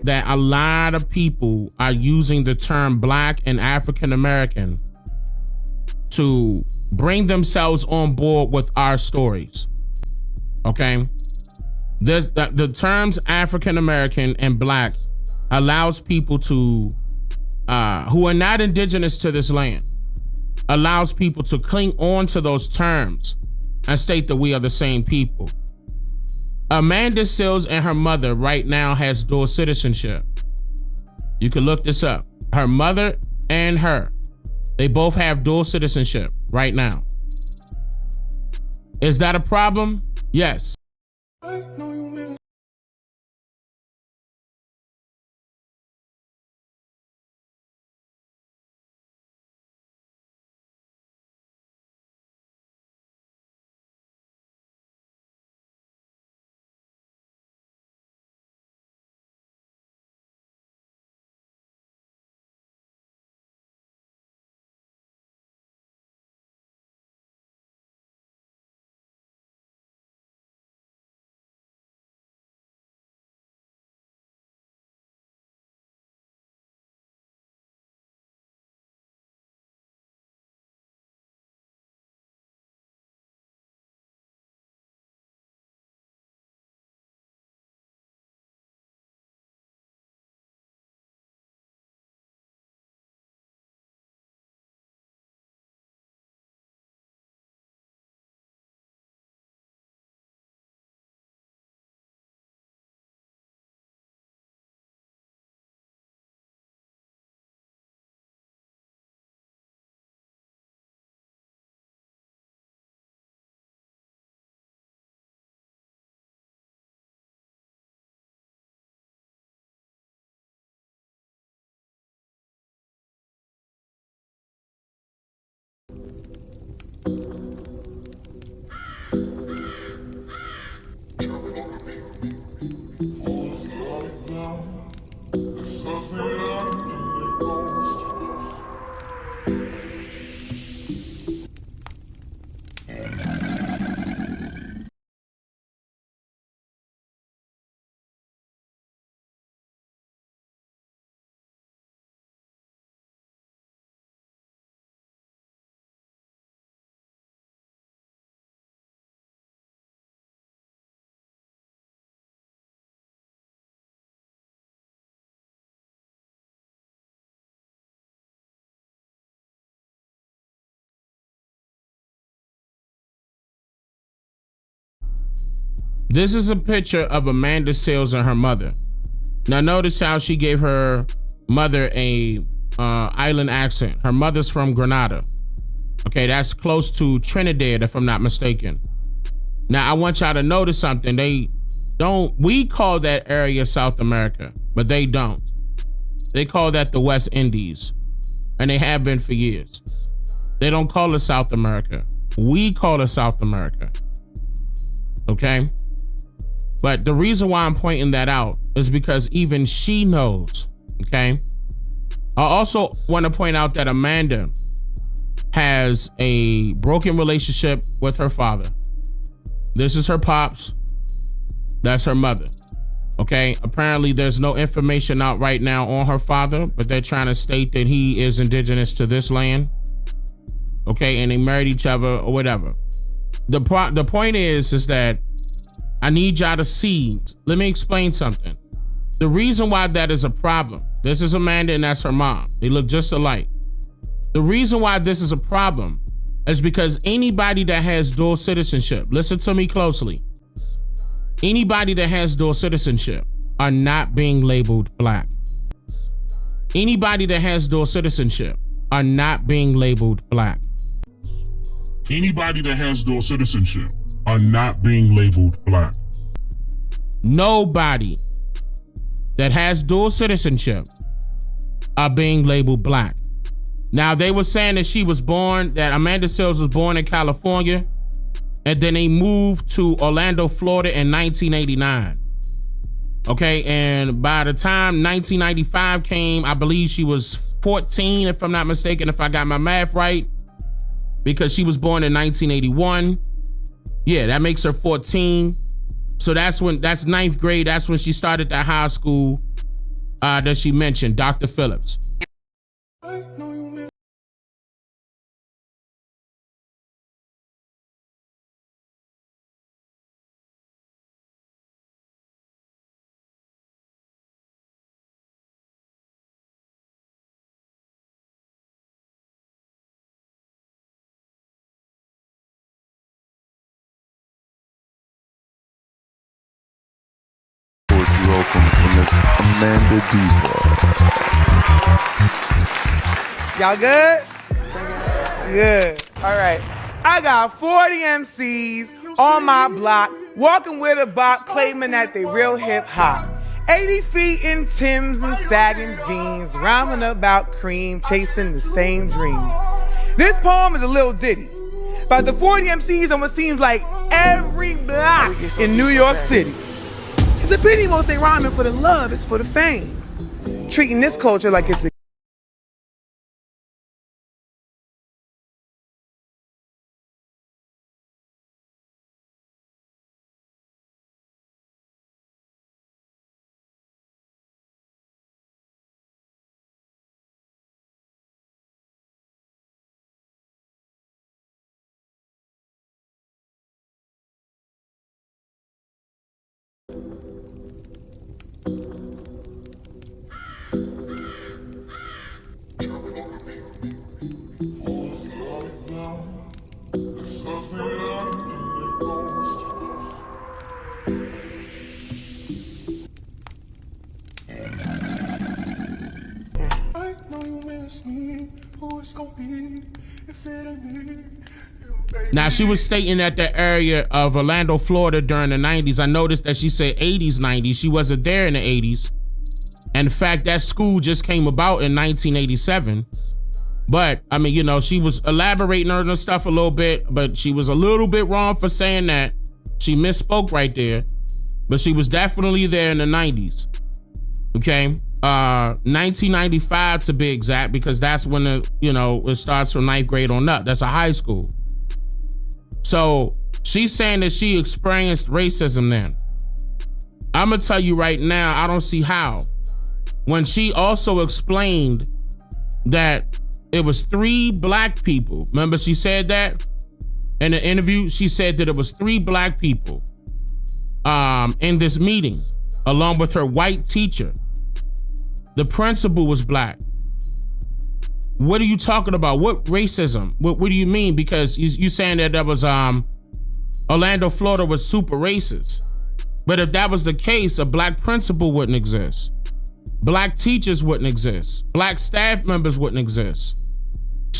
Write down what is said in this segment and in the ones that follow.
that a lot of people are using the term Black and African American to bring themselves on board with our stories. Okay? The terms African American and Black allows people to, who are not indigenous to this land, allows people to cling on to those terms and state that we are the same people. Amanda Seales and her mother right now has dual citizenship. You can look this up. Her mother and her, they both have dual citizenship right now. Is that a problem? Yes. This is a picture of Amanda Seales and her mother. Now notice how she gave her mother a island accent. Her mother's from Grenada. Okay, that's close to Trinidad, if I'm not mistaken. Now I want y'all to notice something. We call that area South America, but they don't. They call that the West Indies, and they have been for years. They don't call it South America. We call it South America. Okay? But the reason why I'm pointing that out is because even she knows, okay? I also want to point out that Amanda has a broken relationship with her father. This is her pops. That's her mother, okay? Apparently there's no information out right now on her father, but they're trying to state that he is indigenous to this land, okay? And they married each other or whatever. The point is that I need y'all to see. Let me explain something. The reason why that is a problem, this is Amanda and that's her mom. They look just alike. The reason why this is a problem is because anybody that has dual citizenship, listen to me closely. Anybody that has dual citizenship are not being labeled Black. Anybody that has dual citizenship are not being labeled Black. Anybody that has dual citizenship are not being labeled Black. Nobody that has dual citizenship are being labeled Black. Now, they were saying that Amanda Seales was born in California, and then they moved to Orlando, Florida in 1989. Okay, and by the time 1995 came, I believe she was 14, if I'm not mistaken, if I got my math right, because she was born in 1981. Yeah, that makes her 14. So that's ninth grade. That's when she started that high school that she mentioned, Dr. Phillips. Welcome from Miss Amanda Diva. Y'all good? Good. All right. I got 40 MCs on my block, walking with a bop, claiming that they real hip hop. 80 feet in Timbs and sagging jeans, rhyming about cream, chasing the same dream. This poem is a little ditty about the 40 MCs on what seems like every block in New York City. It's a pity most ain't rhyming for the love, it's for the fame. Treating this culture like it's a Now, she was stating that the area of Orlando, Florida during the 90s. I noticed that she said 80s, 90s. She wasn't there in the 80s. In fact, that school just came about in 1987. But, I mean, you know, she was elaborating on her stuff a little bit, but she was a little bit wrong for saying that. She misspoke right there. But she was definitely there in the 90s. Okay? 1995 to be exact, because that's when it starts from ninth grade on up. That's a high school. So she's saying that she experienced racism then. I'm gonna tell you right now, I don't see how. When she also explained that it was 3 black people. Remember she said that in the interview? She said that it was 3 black people in this meeting, along with her white teacher. The principal was black. What are you talking about? What racism? What do you mean? Because you saying that was Orlando, Florida was super racist. But if that was the case, a black principal wouldn't exist. Black teachers wouldn't exist. Black staff members wouldn't exist.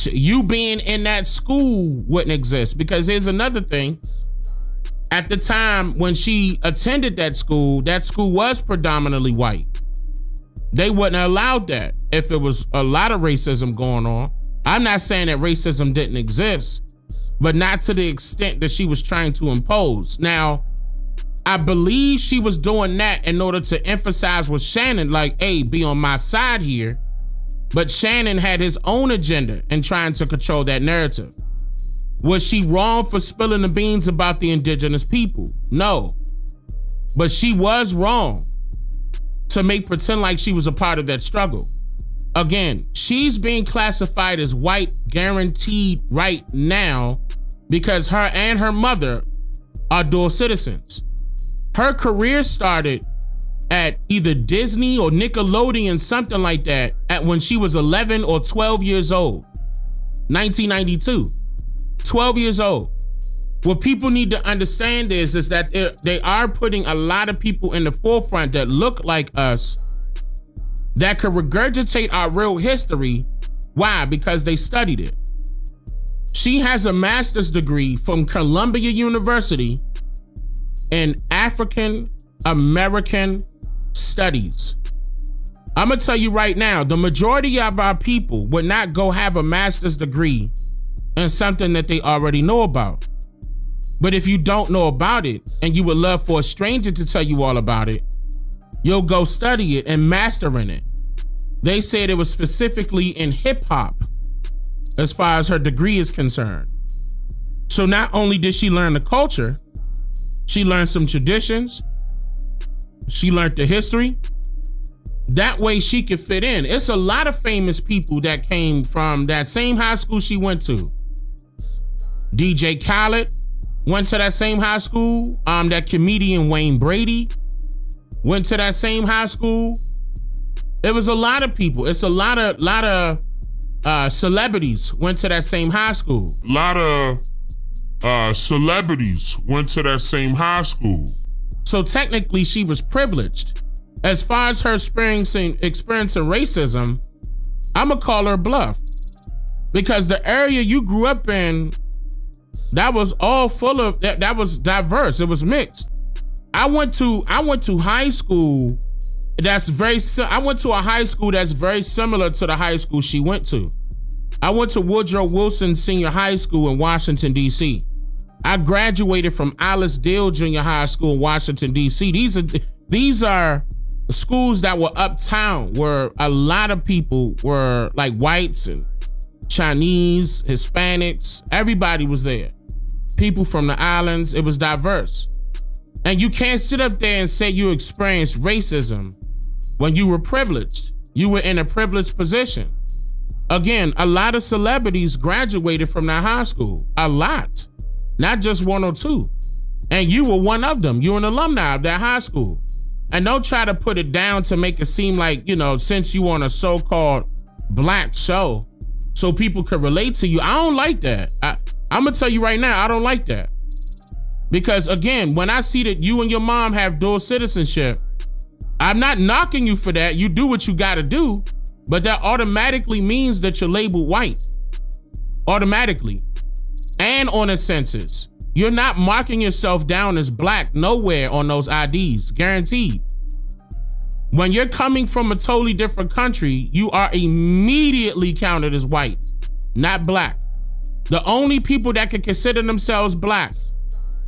You being in that school wouldn't exist. Because here's another thing. At the time when she attended that school was predominantly white. They wouldn't have allowed that if it was a lot of racism going on. I'm not saying that racism didn't exist, but not to the extent that she was trying to impose. Now, I believe she was doing that in order to emphasize with Shannon, like, hey, be on my side here. But Shannon had his own agenda in trying to control that narrative. Was she wrong for spilling the beans about the indigenous people? No. But she was wrong to pretend like she was a part of that struggle. Again, she's being classified as white guaranteed right now because her and her mother are dual citizens. Her career started at either Disney or Nickelodeon, something like that, at when she was 11 or 12 years old. 1992. 12 years old. What people need to understand is that they are putting a lot of people in the forefront that look like us, that could regurgitate our real history. Why? Because they studied it. She has a master's degree from Columbia University in African American Studies. I'm gonna tell you right now, the majority of our people would not go have a master's degree in something that they already know about. But if you don't know about it and you would love for a stranger to tell you all about it, you'll go study it and master in it. They said it was specifically in hip hop as far as her degree is concerned. So not only did she learn the culture, She learned some traditions. She learned the history. That way she could fit in. It's a lot of famous people that came from that same high school she went to. DJ Khaled went to that same high school. That comedian Wayne Brady went to that same high school. It was a lot of people. It's a lot of celebrities went to that same high school. A lot of celebrities went to that same high school. So technically she was privileged. As far as her experiencing racism, I'ma call her bluff. Because the area you grew up in, that was all full of, that was diverse. It was mixed. I went to high school I went to a high school that's very similar to the high school she went to. I went to Woodrow Wilson Senior High School in Washington, D.C. I graduated from Alice Dill Junior High School in Washington, D.C. These are schools that were uptown, where a lot of people were like whites and Chinese, Hispanics. Everybody was there. People from the islands. It was diverse. And you can't sit up there and say you experienced racism when you were privileged. You were in a privileged position. Again, a lot of celebrities graduated from that high school. A lot. Not just one or two. And you were one of them. You're an alumni of that high school. And don't try to put it down to make it seem like, since you on a so-called black show, so people could relate to you. I don't like that. I'm gonna tell you right now, I don't like that. Because again, when I see that you and your mom have dual citizenship, I'm not knocking you for that. You do what you gotta do, but that automatically means that you're labeled white. Automatically. And on a census. You're not marking yourself down as black nowhere on those IDs, guaranteed. When you're coming from a totally different country, you are immediately counted as white, not black. The only people that can consider themselves black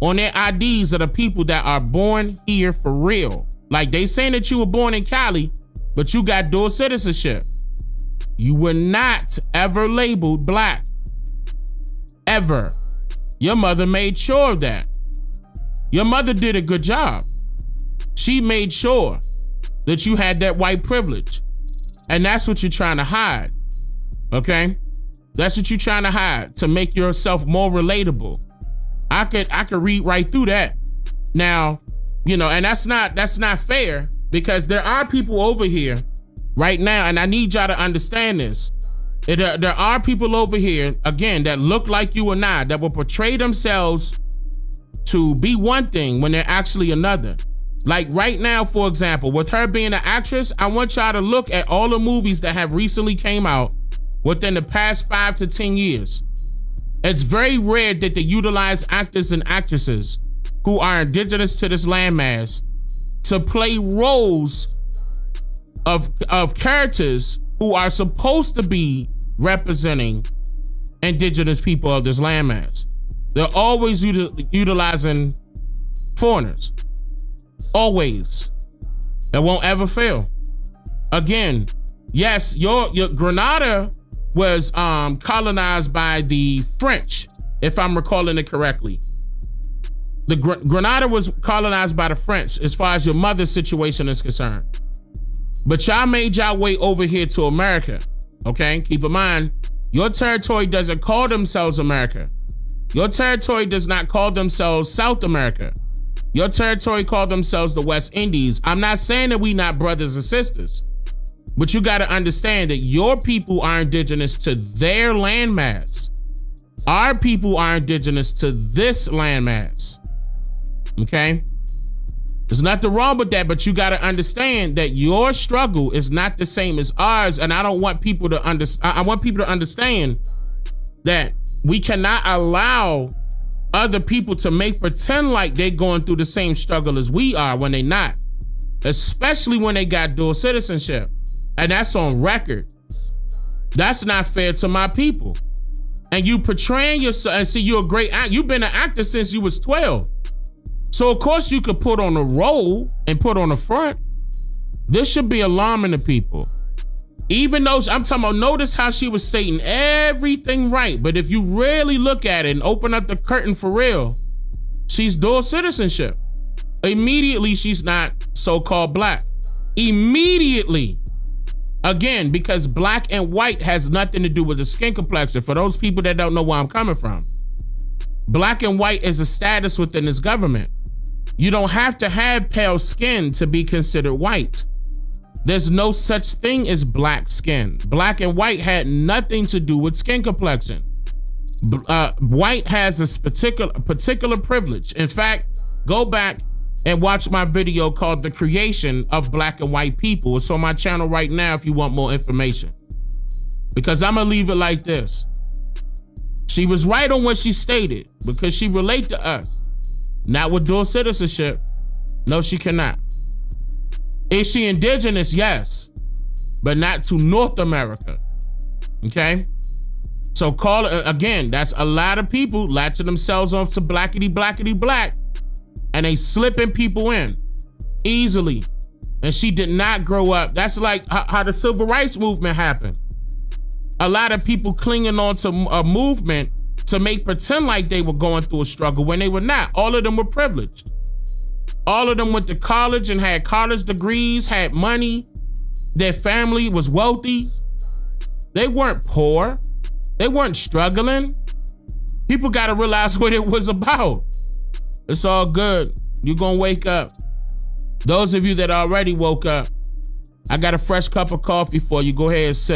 on their IDs are the people that are born here for real. Like they saying that you were born in Cali, but you got dual citizenship. You were not ever labeled black. Ever. Your mother made sure of that. Your mother did a good job. She made sure that you had that white privilege. And that's what you're trying to hide. Okay? That's what you're trying to hide, to make yourself more relatable. I could read right through that. Now, and that's not fair, because there are people over here right now, and I need y'all to understand this. There are people over here, again, that look like you and I, that will portray themselves to be one thing when they're actually another. Like right now, for example, with her being an actress, I want y'all to look at all the movies that have recently came out within the past 5 to 10 years. It's very rare that they utilize actors and actresses who are indigenous to this landmass to play roles of characters who are supposed to be representing indigenous people of this landmass. They're always utilizing foreigners. Always. It won't ever fail. Again, yes, your Grenada was colonized by the French, if I'm recalling it correctly. The Grenada was colonized by the French as far as your mother's situation is concerned. But y'all made y'all way over here to America, okay? Keep in mind, your territory doesn't call themselves America. Your territory does not call themselves South America. Your territory called themselves the West Indies. I'm not saying that we not brothers and sisters, but you got to understand that your people are indigenous to their landmass. Our people are indigenous to this landmass, okay? There's nothing wrong with that, but you got to understand that your struggle is not the same as ours, and I don't want people to understand. I want people to understand that we cannot allow other people to make pretend like they're going through the same struggle as we are when they're not, especially when they got dual citizenship, and that's on record. That's not fair to my people. And you portraying yourself, and see, you're a great actor. You've been an actor since you was 12. So of course you could put on a role and put on the front. This should be alarming to people. Even though I'm talking about, notice how she was stating everything right. But if you really look at it and open up the curtain for real, She's dual citizenship. Immediately, she's not so-called black. Immediately. Again, because black and white has nothing to do with the skin complexion. For those people that don't know where I'm coming from, black and white is a status within this government. You don't have to have pale skin to be considered white. There's no such thing as black skin. Black and white had nothing to do with skin complexion. White has a particular privilege. In fact, go back and watch my video called The Creation of Black and White People. It's on my channel right now if you want more information. Because I'm gonna leave it like this. She was right on what she stated because she relate to us. Not with dual citizenship. No, she cannot. Is she indigenous? Yes, but not to North America. Okay? So call it, again, that's a lot of people latching themselves on to blackity black, and they slipping people in easily. And she did not grow up. That's like how the civil rights movement happened. A lot of people clinging on to a movement to make pretend like they were going through a struggle when they were not. All of them were privileged. All of them went to college and had college degrees, had money. Their family was wealthy. They weren't poor. They weren't struggling. People got to realize what it was about. It's all good. You're going to wake up. Those of you that already woke up, I got a fresh cup of coffee for you. Go ahead and sip.